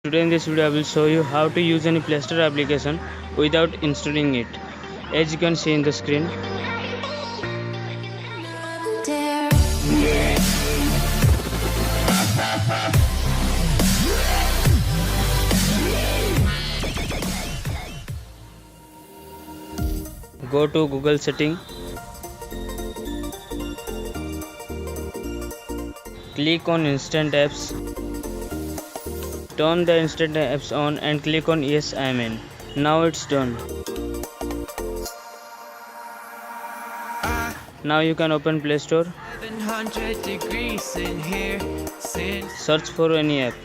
Today in this video I will show you how to use any Playstore application without installing it. As you can see in the screen. Go to Google setting. Click on instant apps. Turn the instant apps on and click on yes I am in. Now it's done. Now you can open Play Store. Search for any app.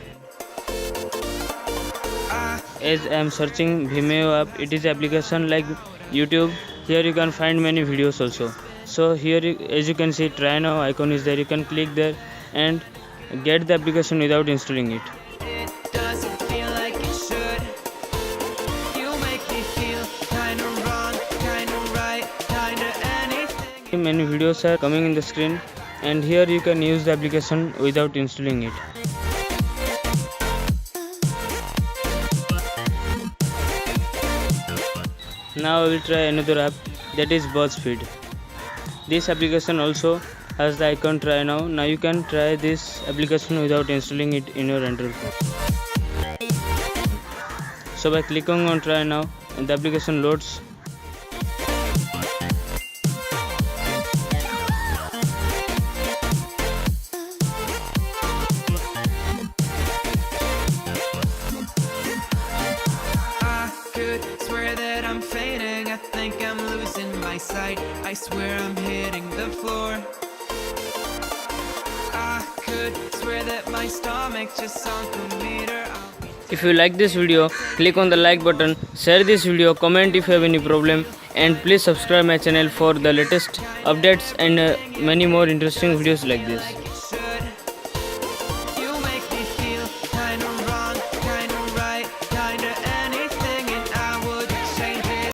As I am searching Vimeo app, it is application like YouTube. Here you can find many videos also. So here as you can see, try now icon is there. You can click there and get the application without installing it. Many videos are coming in the screen, and here you can use the application without installing it. Now I will try another app, that is BuzzFeed. This application also has the icon try now. Now you can try this application without installing it in your Android phone. So by clicking on try now, and the application loads. I'm fading, I think I'm losing my sight. I swear I'm hitting the floor. I could swear that my stomach just sunk a meter. If you like this video, click on the like button, share this video, comment if you have any problem, and please subscribe my channel for the latest updates and many more interesting videos like this.